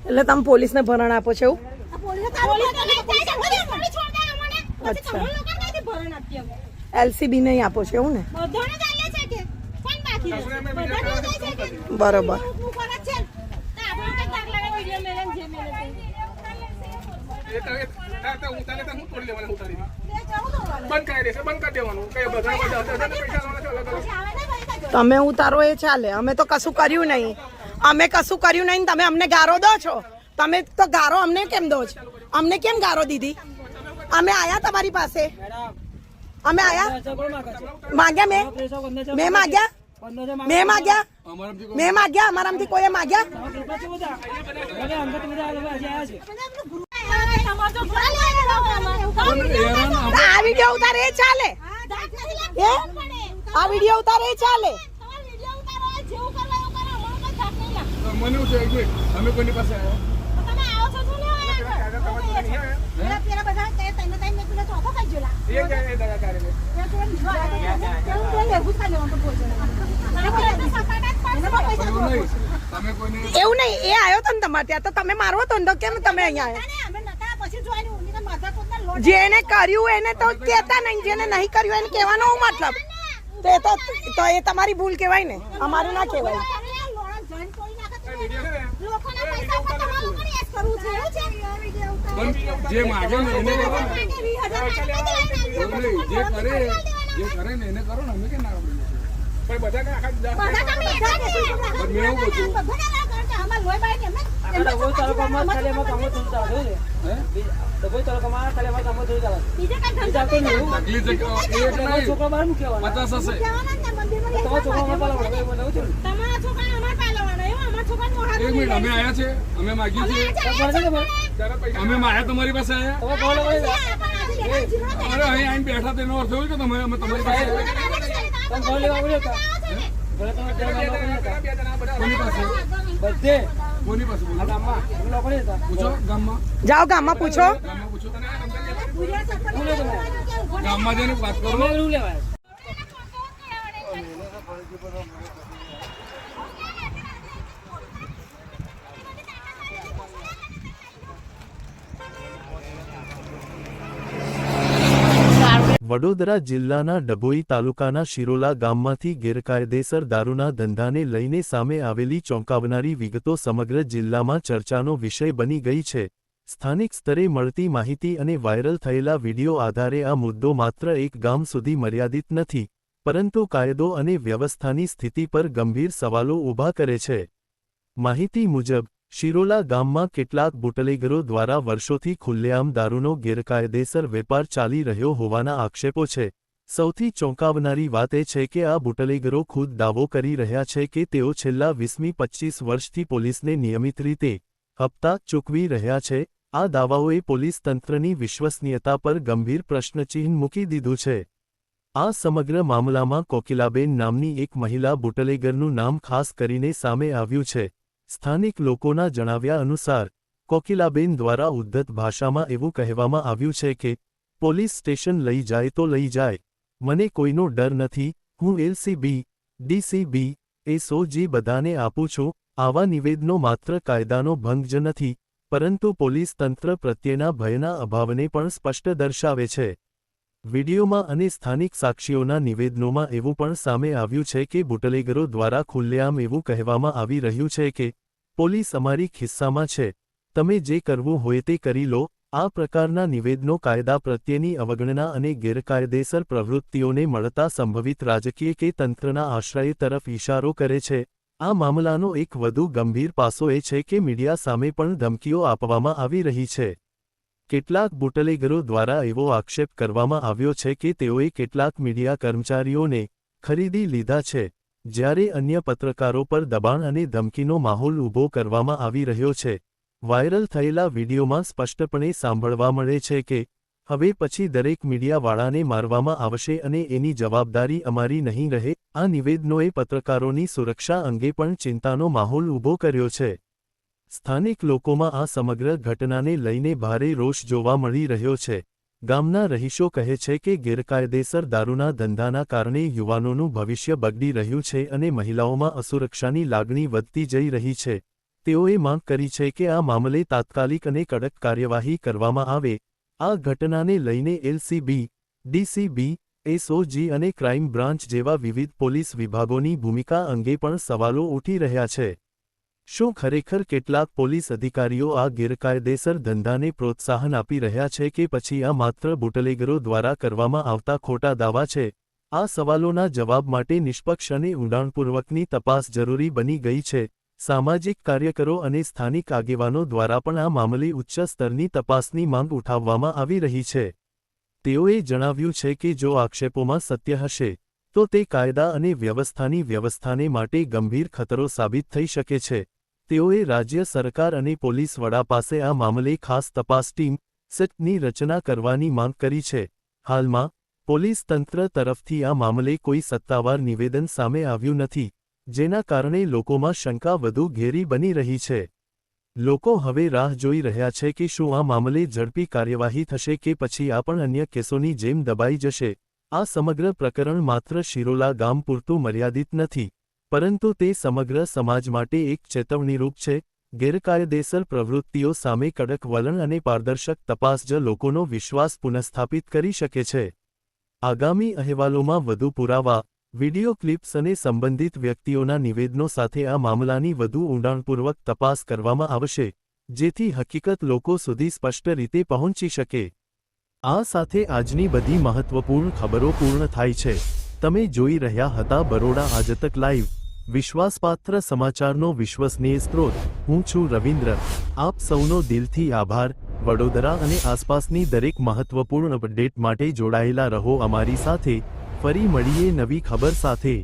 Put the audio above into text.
એટલે તમે પોલીસને ભરણ આપો છો એવું? એલસીબી નહીં આપો છો એવું ને? બરોબર. તમે ઉતારો એ ચાલે, અમે તો કશું કર્યું નહીં. અમે કશું કર્યું નહીં, તમે અમને ગારો દો છો. તમે તો ગારો અમને કેમ દો છો? અમને કેમ ગારો દીધી? અમે આયા તમારી પાસે, અમે આયા માગ્યા, મેં માગ્યા, મેં માગ્યા, મેં માગ્યા, અમારામાંથી કોઈએ માગ્યા? આ વિડીયો ઉતારે એ ચાલે? આ વિડીયો ઉતારે એ ચાલે? અમે કોની પાસે એવું નહીં, એ આવ્યો તો ને તમારે ત્યાં, તો તમે મારવો તો ને, કેમ તમે અહીંયા આવ્યા? જેને કર્યું એને તો કહેતા નહીં, જેને નહીં કર્યું એને કહેવાનો હું મતલબ? તો એ તમારી ભૂલ કહેવાય ને, અમારે ના કહેવાય. જે માગે ને એને કરો, જે કરે ને એને કરો ને. અમે કે ના અમે આયા છે, અમે માગી છે, અમે માયા તમારી પાસે આયા. અહીં આવીને બેઠા તેનો અર્થ એવું કે તમે અમે તમારી પાસે જાઓ ગામમાં પૂછો, ગામમાં જઈને વાત કરો. વડોદરા જિલ્લાના ડભોઈ તાલુકાના શિરોલા ગામમાંથી ગેરકાયદેસર દારૂના ધંધાને લઈને સામે આવેલી ચોંકાવનારી વિગતો સમગ્ર જિલ્લામાં ચર્ચાનો વિષય બની ગઈ છે. સ્થાનિક સ્તરે મળતી માહિતી અને વાયરલ થયેલા વિડીયો આધારે આ મુદ્દો માત્ર એક ગામ સુધી મર્યાદિત નથી, પરંતુ કાયદો અને વ્યવસ્થાની સ્થિતિ પર ગંભીર સવાલો ઊભા કરે છે. માહિતી મુજબ શિરોલા ગામમાં કેટલાક બુટલેગરો દ્વારા વર્ષોથી ખુલ્લેઆમ દારૂનો ગેરકાયદેસર વેપાર ચાલી રહ્યો હોવાના આક્ષેપો છે. સૌથી ચોંકાવનારી વાત એ છે કે આ બુટલેગરો ખુદ દાવો કરી રહ્યા છે કે તેઓ છેલ્લા 20-25 વર્ષથી પોલીસને નિયમિત રીતે હપ્તા ચૂકવી રહ્યા છે. આ દાવાઓએ પોલીસ તંત્રની વિશ્વસનીયતા પર ગંભીર પ્રશ્નચિહ્ન મૂકી દીધું છે. આ સમગ્ર મામલામાં કોકિલાબેન નામની એક મહિલા બુટલેગરનું નામ ખાસ કરીને સામે આવ્યું છે. સ્થાનિક લોકોના જણાવ્યા અનુસાર કોકિલાબેન દ્વારા ઉદ્ધત ભાષામાં એવું કહેવામાં આવ્યું છે કે પોલીસ સ્ટેશન લઈ જાય તો લઈ જાય, મને કોઈનો ડર નથી, હું એલસીબી, ડીસીબી, એસઓજી બધાને આપું છું. આવા નિવેદનો માત્ર કાયદાનો ભંગ જ નથી, પરંતુ પોલીસ તંત્ર પ્રત્યેના ભયના અભાવને પણ સ્પષ્ટ દર્શાવે છે. વિડીયોમાં અને સ્થાનિક સાક્ષીઓના નિવેદનોમાં એવું પણ સામે આવ્યું છે કે બુટલેગરો દ્વારા ખુલ્લેઆમ એવું કહેવામાં આવી રહ્યું છે કે પોલીસ અમારી ખિસ્સામાં છે, તમે જે કરવું હોય તે કરી લો. આ પ્રકારના નિવેદનો કાયદા પ્રત્યેની અવગણના અને ગેરકાયદેસર પ્રવૃત્તિઓને મળતા સંભવિત રાજકીય કે તંત્રના આશ્રય તરફ ઇશારો કરે છે. આ મામલાનો એક વધુ ગંભીર પાસો એ છે કે મીડિયા સામે પણ ધમકીઓ આપવામાં આવી રહી છે. કેટલાક બુટલેગરો દ્વારા એવો આક્ષેપ કરવામાં આવ્યો છે કે તેઓએ કેટલાક મીડિયા કર્મચારીઓને ખરીદી લીધા છે, જ્યારે અન્ય પત્રકારો પર દબાણ અને ધમકીનો માહોલ ઊભો કરવામાં આવી રહ્યો છે. વાયરલ થયેલા વિડીયોમાં સ્પષ્ટપણે સાંભળવા મળે છે કે હવે પછી દરેક મીડિયાવાળાને મારવામાં આવશે અને એની જવાબદારી અમારી નહીં રહે. આ નિવેદનોએ પત્રકારોની સુરક્ષા અંગે પણ ચિંતાનો માહોલ ઊભો કર્યો છે. સ્થાનિક લોકોમાં આ સમગ્ર ઘટનાને લઈને ભારે રોષ જોવા મળી રહ્યો છે. ગામના રહીશો કહે છે કે ગેરકાયદેસર દારૂના ધંધાના કારણે યુવાનોનું ભવિષ્ય બગડી રહ્યું છે અને મહિલાઓમાં અસુરક્ષાની લાગણી વધતી જઈ રહી છે. તેઓએ માંગ કરી છે કે આ મામલે તાત્કાલિક અને કડક કાર્યવાહી કરવામાં આવે। આ ઘટનાને લઈને એલસીબી, ડીસીબી, એસઓજી અને ક્રાઇમ બ્રાન્ચ જેવા વિવિધ પોલીસ વિભાગોની ભૂમિકા અંગે પણ સવાલો ઉઠી રહ્યા છે। શું ખરેખર કેટલાક પોલીસ અધિકારીઓ આ ગેરકાયદેસર ધંધાને પ્રોત્સાહન આપી રહ્યા છે કે પછી આ માત્ર બુટલેગરો દ્વારા કરવામાં આવતા ખોટા દાવા છે? આ સવાલોના જવાબ માટે નિષ્પક્ષ અને ઊંડાણપૂર્વકની તપાસ જરૂરી બની ગઈ છે। સામાજિક કાર્યકરો અને સ્થાનિક આગેવાનો દ્વારા પણ આ મામલે ઉચ્ચ સ્તરની તપાસની માંગ ઉઠાવવામાં આવી રહી છે। તેઓએ જણાવ્યું છે કે જો આક્ષેપોમાં સત્ય હશે તો તે કાયદા અને વ્યવસ્થાને માટે ગંભીર ખતરો સાબિત થઈ શકે છે। તેઓએ રાજ્ય સરકાર અને પોલીસ વડા પાસે આ મામલે ખાસ તપાસ ટીમ સેટની રચના કરવાની માંગ કરી છે। હાલમાં પોલીસ તંત્ર તરફથી આ મામલે કોઈ સત્તાવાર નિવેદન સામે આવ્યું નથી, જેના કારણે લોકોમાં શંકા વધુ ઘેરી બની રહી છે। લોકો હવે રાહ જોઈ રહ્યા છે કે શું આ મામલે ઝડપી કાર્યવાહી થશે કે પછી આ પણ અન્ય કેસોની જેમ દબાઈ જશે। આ સમગ્ર પ્રકરણ માત્ર શિરોલા ગામ પૂરતું મર્યાદિત નથી, પરંતુ તે સમગ્ર સમાજ માટે એક ચેતવણીરૂપ છે। ગેરકાયદેસર પ્રવૃત્તિઓ સામે કડક વલણ અને પારદર્શક તપાસ જ લોકોનો વિશ્વાસ પુનઃસ્થાપિત કરી શકે છે। આગામી અહેવાલોમાં વધુ પુરાવા, વિડિયો ક્લિપ્સ અને સંબંધિત વ્યક્તિઓના નિવેદનો સાથે આ મામલાની વધુ ઊંડાણપૂર્વક તપાસ કરવામાં આવશે, જેથી હકીકત લોકો સુધી સ્પષ્ટ રીતે પહોંચી શકે। આ સાથે આજની બધી મહત્વપૂર્ણ ખબરો પૂર્ણ થાય છે। તમે જોઈ રહ્યા હતા બરોડા આજતક લાઈવ, વિશ્વાસપાત્ર સમાચારનો વિશ્વસનીય સ્ત્રોત। હું છું રવિન્દ્ર। આપ સૌનો દિલથી આભાર। વડોદરા અને આસપાસની દરેક મહત્વપૂર્ણ અપડેટ માટે જોડાયેલા રહો અમારી સાથે। ફરી મળીએ નવી ખબર સાથે।